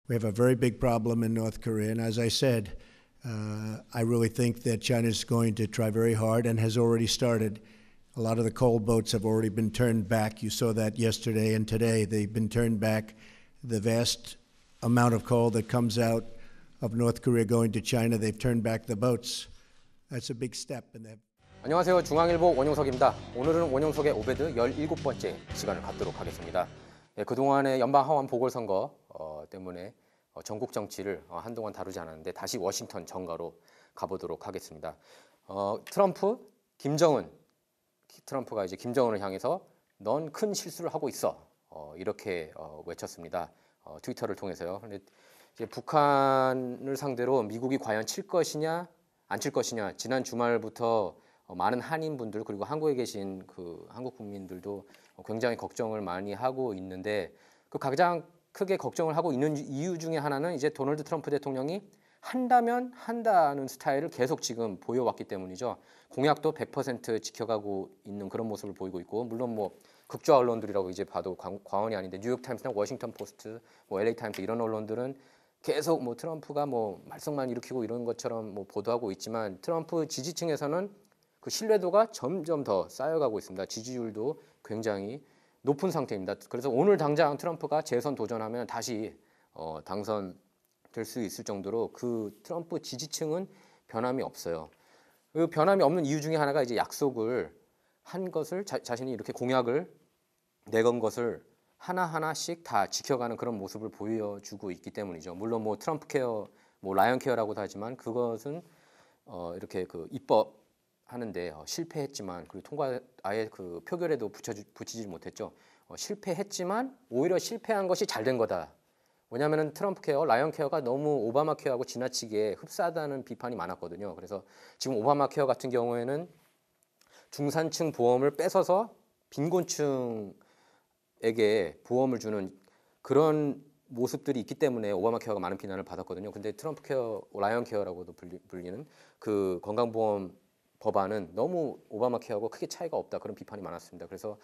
We have a very big problem in North Korea, and as I said, I really think that China is going to try very hard and has already started. A lot of the coal boats have already been turned back. You saw that yesterday and today. They've been turned back. The vast amount of coal that comes out of North Korea going to China, they've turned back the boats. That's a big step. 안녕하세요. 중앙일보 원용석입니다. 오늘은 원용석의 오베드 17번째 시간을 갖도록 하겠습니다. 그동안의 연방하원 보궐선거 때문에 전국 정치를 한동안 다루지 않았는데 다시 워싱턴 정가로 가보도록 하겠습니다. 트럼프가 이제 김정은을 향해서 넌 큰 실수를 하고 있어. 이렇게 외쳤습니다. 트위터를 통해서요. 근데 이제 북한을 상대로 미국이 과연 칠 것이냐, 안 칠 것이냐. 지난 주말부터 많은 한인분들 그리고 한국에 계신 그 한국 국민들도 굉장히 걱정을 많이 하고 있는데 그 가장 크게 걱정을 하고 있는 이유 중에 하나는 이제 도널드 트럼프 대통령이 한다면 한다는 스타일을 계속 지금 보여왔기 때문이죠. 공약도 100% 지켜가고 있는 그런 모습을 보이고 있고, 물론 뭐 극좌 언론들이라고 이제 봐도 과언이 아닌데 뉴욕타임스나 워싱턴 포스트, 뭐 LA 타임스 이런 언론들은 계속 뭐 트럼프가 뭐 말썽만 일으키고 이런 것처럼 뭐 보도하고 있지만 트럼프 지지층에서는 그 신뢰도가 점점 더 쌓여가고 있습니다. 지지율도 굉장히 높은 상태입니다. 그래서 오늘 당장 트럼프가 재선 도전하면 다시 당선될 수 있을 정도로 그 트럼프 지지층은 변함이 없어요. 그 변함이 없는 이유 중에 하나가 이제 약속을 한 것을 자신이 이렇게 공약을 내건 것을 하나하나씩 다 지켜가는 그런 모습을 보여주고 있기 때문이죠. 물론 뭐 트럼프 케어, 뭐 라이언 케어라고도 하지만 그것은 이렇게 그 입법 하는데 실패했지만 그리고 통과 아예 그 표결에도 붙이지 못했죠. 실패했지만 오히려 실패한 것이 잘 된 거다. 왜냐하면 트럼프 케어, 라이언 케어가 너무 오바마 케어하고 지나치게 흡사하다는 비판이 많았거든요. 그래서 지금 오바마 케어 같은 경우에는 중산층 보험을 뺏어서 빈곤층에게 보험을 주는 그런 모습들이 있기 때문에 오바마 케어가 많은 비난을 받았거든요. 근데 트럼프 케어, 라이언 케어라고도 불리는 그 건강보험 법안은 너무 오바마 케어하고 크게 차이가 없다. 그런 비판이 많았습니다. 그래서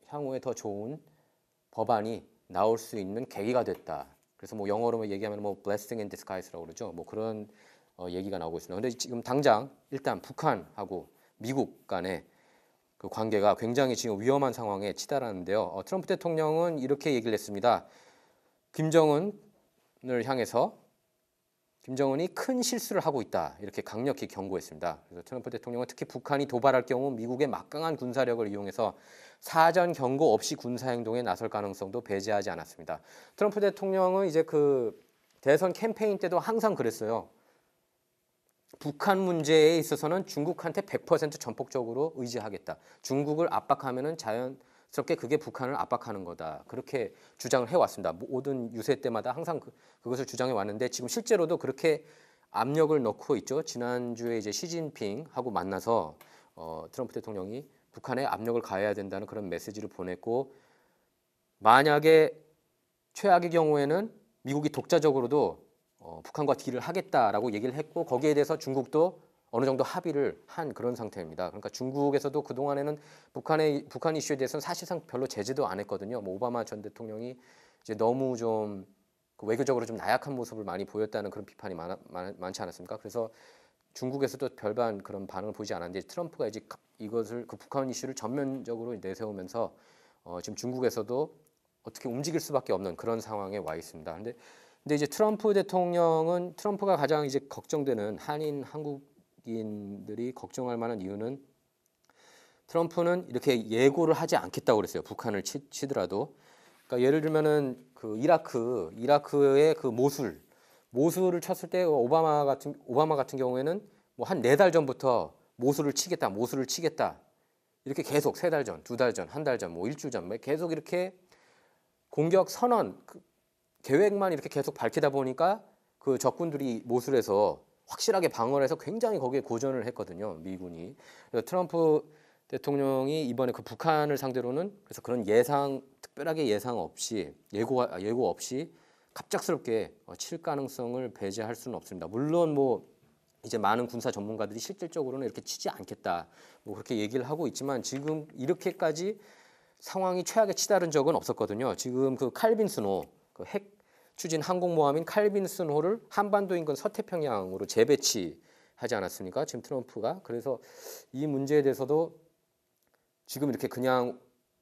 향후에 더 좋은 법안이 나올 수 있는 계기가 됐다. 그래서 뭐 영어로 얘기하면 뭐 blessing in disguise라고 그러죠. 뭐 그런 얘기가 나오고 있습니다. 근데 지금 당장 일단 북한하고 미국 간의 그 관계가 굉장히 지금 위험한 상황에 치달았는데요. 트럼프 대통령은 이렇게 얘기를 했습니다. 김정은을 향해서 김정은이 큰 실수를 하고 있다. 이렇게 강력히 경고했습니다. 그래서 트럼프 대통령은 특히 북한이 도발할 경우 미국의 막강한 군사력을 이용해서 사전 경고 없이 군사행동에 나설 가능성도 배제하지 않았습니다. 트럼프 대통령은 이제 그 대선 캠페인 때도 항상 그랬어요. 북한 문제에 있어서는 중국한테 100% 전폭적으로 의지하겠다. 중국을 압박하면은 자연스럽게 그게 북한을 압박하는 거다. 그렇게 주장을 해왔습니다. 모든 유세 때마다 항상 그것을 주장해 왔는데 지금 실제로도 그렇게 압력을 넣고 있죠. 지난주에 이제 시진핑하고 만나서 트럼프 대통령이 북한에 압력을 가해야 된다는 그런 메시지를 보냈고, 만약에 최악의 경우에는 미국이 독자적으로도 북한과 딜을 하겠다라고 얘기를 했고, 거기에 대해서 중국도 어느 정도 합의를 한 그런 상태입니다. 그러니까 중국에서도 그동안에는 북한 이슈에 대해서는 사실상 별로 제재도 안 했거든요. 뭐 오바마 전 대통령이 이제 너무 좀 외교적으로 좀 나약한 모습을 많이 보였다는 그런 비판이 많지 않았습니까? 그래서 중국에서도 별반 그런 반응을 보이지 않았는데 트럼프가 이제 이것을 그 북한 이슈를 전면적으로 내세우면서 지금 중국에서도 어떻게 움직일 수밖에 없는 그런 상황에 와 있습니다. 근데 이제 트럼프 대통령은 트럼프가 가장 이제 걱정되는 한국인들이 걱정할 만한 이유는 트럼프는 이렇게 예고를 하지 않겠다고 그랬어요. 북한을 치더라도. 그러니까 예를 들면은 그 이라크의 그 모술을 쳤을 때 오바마 같은 경우에는 뭐 한 4달 전부터 모술을 치겠다. 이렇게 계속 3달 전, 2달 전, 한 달 전, 뭐 일주일 전 계속 이렇게 공격 선언 계획만 이렇게 계속 밝히다 보니까 그 적군들이 모술에서 확실하게 방어를 해서 굉장히 거기에 고전을 했거든요. 미군이. 그래서 트럼프 대통령이 이번에 그 북한을 상대로는 그래서 그런 특별하게 예고 없이 갑작스럽게 칠 가능성을 배제할 수는 없습니다. 물론 뭐 이제 많은 군사 전문가들이 실질적으로는 이렇게 치지 않겠다. 뭐 그렇게 얘기를 하고 있지만 지금 이렇게까지 상황이 최악에 치달은 적은 없었거든요. 지금 그 칼빈 스노, 그 핵 추진 항공모함인 칼빈슨호를 한반도 인근 서태평양으로 재배치하지 않았습니까? 지금 트럼프가. 그래서 이 문제에 대해서도 지금 이렇게 그냥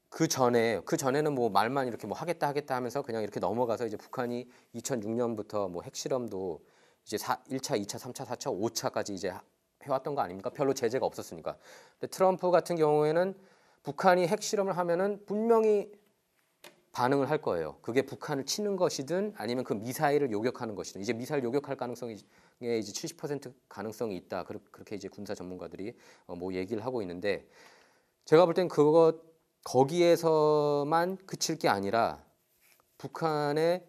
그 전에는 뭐 말만 이렇게 뭐 하겠다 하면서 그냥 이렇게 넘어가서 이제 북한이 2006년부터 뭐 핵실험도 이제 1차, 2차, 3차, 4차, 5차까지 이제 해왔던 거 아닙니까? 별로 제재가 없었으니까. 근데 트럼프 같은 경우에는 북한이 핵실험을 하면은 분명히 반응을 할 거예요. 그게 북한을 치는 것이든 아니면 그 미사일을 요격하는 것이든 이제 미사일 요격할 가능성이 이제 70% 가능성이 있다. 그렇게 이제 군사 전문가들이 뭐 얘기를 하고 있는데 제가 볼 땐 거기에서만 그칠 게 아니라 북한의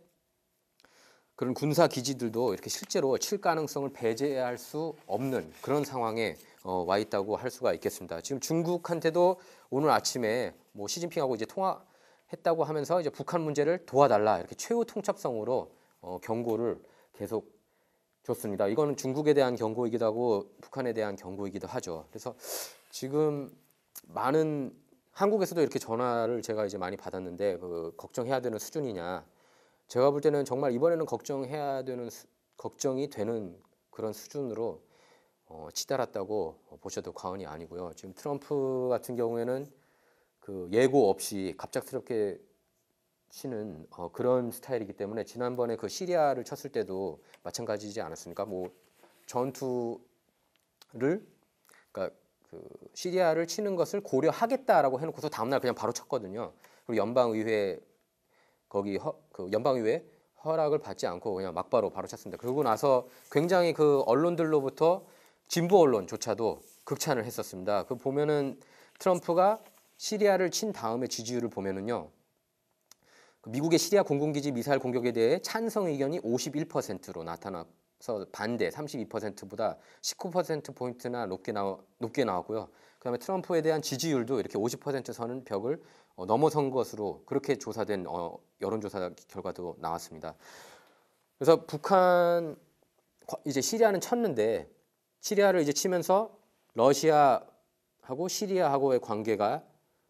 그런 군사 기지들도 이렇게 실제로 칠 가능성을 배제할 수 없는 그런 상황에 와 있다고 할 수가 있겠습니다. 지금 중국한테도 오늘 아침에 뭐 시진핑하고 이제 통화했다고 하면서 이제 북한 문제를 도와달라 이렇게 최후 통첩성으로 경고를 계속 줬습니다. 이거는 중국에 대한 경고이기도 하고 북한에 대한 경고이기도 하죠. 그래서 지금 많은 한국에서도 이렇게 전화를 제가 이제 많이 받았는데 걱정해야 되는 수준이냐? 제가 볼 때는 정말 이번에는 걱정이 되는 그런 수준으로 치달았다고 보셔도 과언이 아니고요. 지금 트럼프 같은 경우에는 그 예고 없이 갑작스럽게 치는 그런 스타일이기 때문에 지난번에 그 시리아를 쳤을 때도 마찬가지지 않았습니까? 뭐 전투를 그러니까 그 시리아를 치는 것을 고려하겠다라고 해놓고서 다음날 그냥 바로 쳤거든요. 그리고 연방의회 그 연방의회 허락을 받지 않고 그냥 막바로 바로 쳤습니다. 그러고 나서 굉장히 그 언론들로부터 진보 언론조차도 극찬을 했었습니다. 그 보면은 트럼프가 시리아를 친 다음에 지지율을 보면은요. 미국의 시리아 공군기지 미사일 공격에 대해 찬성 의견이 51%로 나타나서 반대 32%보다 19%포인트나 높게 나왔고요. 그다음에 트럼프에 대한 지지율도 이렇게 50% 선은 벽을 넘어선 것으로 그렇게 조사된 여론조사 결과도 나왔습니다. 그래서 북한 이제 시리아는 쳤는데 시리아를 이제 치면서 러시아하고 시리아하고의 관계가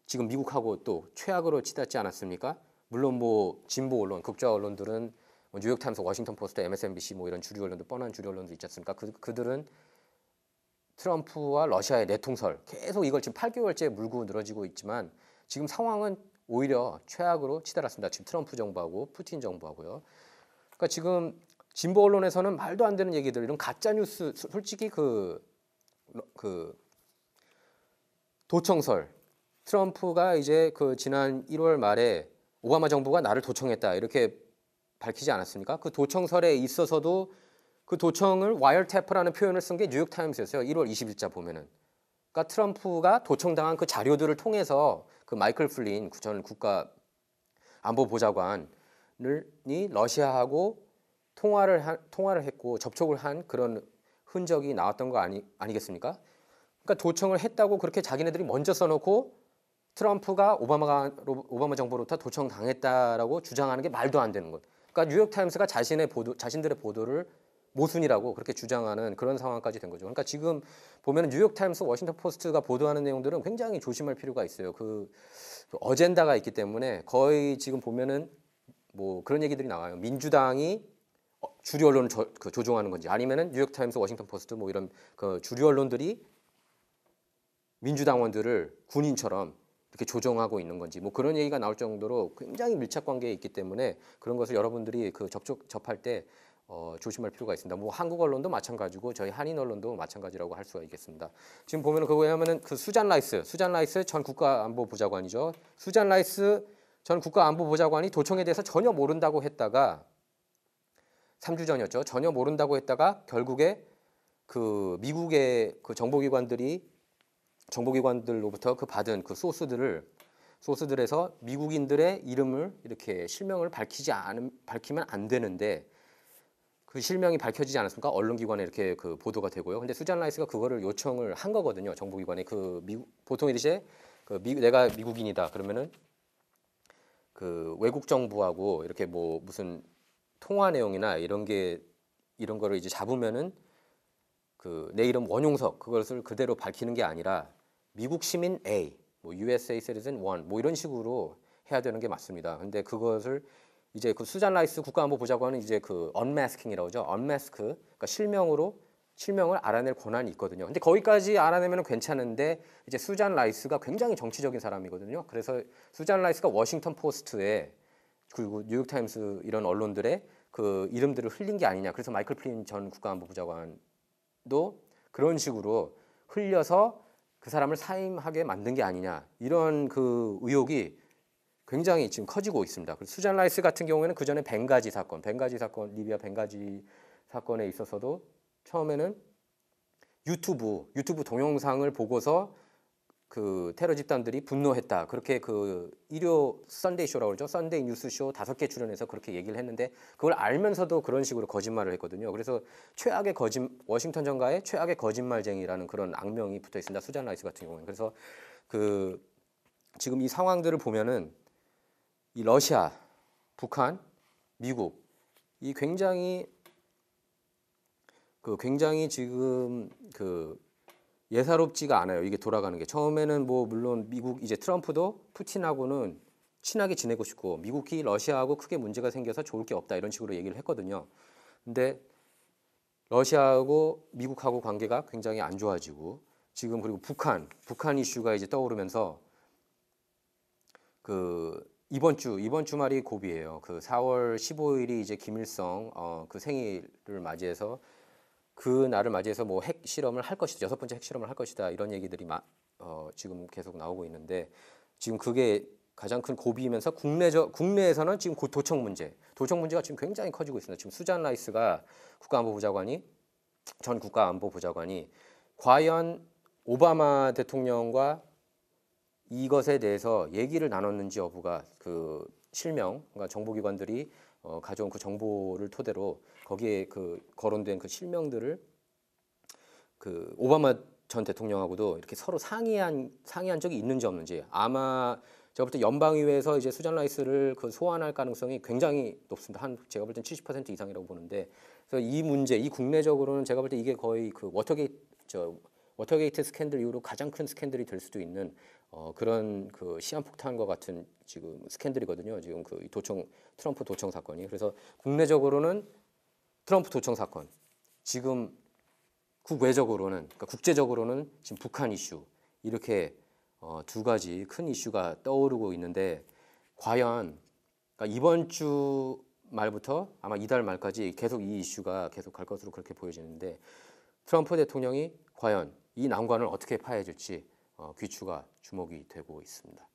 지금 미국하고 또 최악으로 치닫지 않았습니까? 물론 뭐 진보 언론, 극좌 언론들은 뉴욕타임스, 워싱턴 포스트, MSNBC 뭐 이런 주류 언론들 뻔한 주류 언론들 있지 않습니까? 그들은 트럼프와 러시아의 내통설 계속 이걸 지금 8개월째 물고 늘어지고 있지만 지금 상황은 오히려 최악으로 치달았습니다. 지금 트럼프 정부하고 푸틴 정부하고요. 그러니까 지금 진보 언론에서는 말도 안 되는 얘기들 이런 가짜 뉴스 솔직히 그 도청설 트럼프가 이제 그 지난 1월 말에 오바마 정부가 나를 도청했다 이렇게 밝히지 않았습니까? 그 도청설에 있어서도 그 도청을 와이어탭이라는 표현을 쓴 게 뉴욕타임스였어요. 1월 20일자 보면은. 그러니까 트럼프가 도청당한 그 자료들을 통해서 그 마이클 플린 전 국가안보보좌관이 러시아하고 통화를 했고 접촉을 한 그런 흔적이 나왔던 거 아니겠습니까? 그러니까 도청을 했다고 그렇게 자기네들이 먼저 써놓고 트럼프가 오바마 정부로부터 도청당했다라고 주장하는 게 말도 안 되는 것. 그러니까 뉴욕타임스가 자신들의 보도를 모순이라고 그렇게 주장하는 그런 상황까지 된 거죠. 그러니까 지금 보면 뉴욕타임스, 워싱턴 포스트가 보도하는 내용들은 굉장히 조심할 필요가 있어요. 그 어젠다가 있기 때문에 거의 지금 보면은 뭐 그런 얘기들이 나와요. 민주당이 주류 언론을 조종하는 건지 아니면은 뉴욕타임스, 워싱턴 포스트 뭐 이런 그 주류 언론들이 민주당원들을 군인처럼 이렇게 조종하고 있는 건지 뭐 그런 얘기가 나올 정도로 굉장히 밀착 관계에 있기 때문에 그런 것을 여러분들이 그 접할 때 조심할 필요가 있습니다. 뭐 한국 언론도 마찬가지고 저희 한인 언론도 마찬가지라고 할 수가 있겠습니다. 지금 보면은 그거 하면은 그 수잔 라이스 전 국가안보보좌관이죠. 수잔 라이스 전 국가안보보좌관이 도청에 대해서 전혀 모른다고 했다가 3주 전이었죠. 전혀 모른다고 했다가 결국에 미국의 그 정보기관들로부터 받은 그 소스들에서 미국인들의 이름을 이렇게 실명을 밝히면 안 되는데 그 실명이 밝혀지지 않았습니까? 언론기관에 이렇게 그 보도가 되고요. 근데 수잔 라이스가 그거를 요청을 한 거거든요. 정보기관에 보통이듯이 내가 미국인이다 그러면은 그 외국 정부하고 이렇게 뭐 무슨 통화 내용이나 이런 거를 이제 잡으면은 내 이름 원용석 그것을 그대로 밝히는 게 아니라 미국 시민 A, 뭐 USA citizen 1, 뭐 이런 식으로 해야 되는 게 맞습니다. 근데 그것을 이제 그 수잔 라이스 국가안보보좌관은 이제 그 언마스킹이라고 하죠. 언마스크, 그러니까 실명을 알아낼 권한이 있거든요. 근데 거기까지 알아내면 괜찮은데 이제 수잔 라이스가 굉장히 정치적인 사람이거든요. 그래서 수잔 라이스가 워싱턴 포스트에 그리고 뉴욕 타임스 이런 언론들의 그 이름들을 흘린 게 아니냐. 그래서 마이클 플린 전 국가안보보좌관도 그런 식으로 흘려서 그 사람을 사임하게 만든 게 아니냐. 이런 그 의혹이 굉장히 지금 커지고 있습니다. 수잔 라이스 같은 경우에는 그 전에 벵가지 사건, 리비아 벵가지 사건에 있어서도 처음에는 유튜브 동영상을 보고서 그 테러 집단들이 분노했다. 그렇게 그 일요 썬데이 쇼라고 그러죠. 썬데이 뉴스 쇼 5개 출연해서 그렇게 얘기를 했는데 그걸 알면서도 그런 식으로 거짓말을 했거든요. 그래서 워싱턴 전가의 최악의 거짓말쟁이라는 그런 악명이 붙어 있습니다. 수잔 라이스 같은 경우는. 그래서 그 지금 이 상황들을 보면은 이 러시아, 북한, 미국 이 굉장히 지금 그 예사롭지가 않아요. 이게 돌아가는 게. 처음에는 뭐 물론 미국 이제 트럼프도 푸틴하고는 친하게 지내고 싶고 미국이 러시아하고 크게 문제가 생겨서 좋을 게 없다 이런 식으로 얘기를 했거든요. 근데 러시아하고 미국하고 관계가 굉장히 안 좋아지고 지금 그리고 북한 이슈가 이제 떠오르면서 그 이번 주말이 고비예요. 그 4월 15일이 이제 김일성 그 생일을 맞이해서 그 날을 맞이해서 뭐 핵 실험을 할 것이다. 6번째 핵 실험을 할 것이다. 이런 얘기들이 지금 계속 나오고 있는데 지금 그게 가장 큰 고비이면서 국내에서는 지금 도청 문제가 지금 굉장히 커지고 있습니다. 지금 수잔 라이스가 전 국가안보보좌관이 과연 오바마 대통령과 이것에 대해서 얘기를 나눴는지 여부가 그 그러니까 정보기관들이 가져온 그 정보를 토대로 거기에 그 거론된 그 실명들을 그 오바마 전 대통령하고도 이렇게 서로 상의한 적이 있는지 없는지 아마 제가 볼 때 연방의회에서 이제 수잔 라이스를 그 소환할 가능성이 굉장히 높습니다. 제가 볼 땐 70% 이상이라고 보는데 그래서 이 문제, 이 국내적으로는 제가 볼 때 이게 거의 그 워터게이트 스캔들 이후로 가장 큰 스캔들이 될 수도 있는 그런 그 시한폭탄과 같은 지금 스캔들이거든요. 지금 그 트럼프 도청 사건이. 그래서 국내적으로는 트럼프 도청 사건, 지금 그러니까 국제적으로는 지금 북한 이슈 이렇게 두 가지 큰 이슈가 떠오르고 있는데 과연 그러니까 이번 주 말부터 아마 이달 말까지 계속 이 이슈가 계속 갈 것으로 그렇게 보여지는데 트럼프 대통령이 과연 이 난관을 어떻게 파헤질지 귀추가 주목이 되고 있습니다.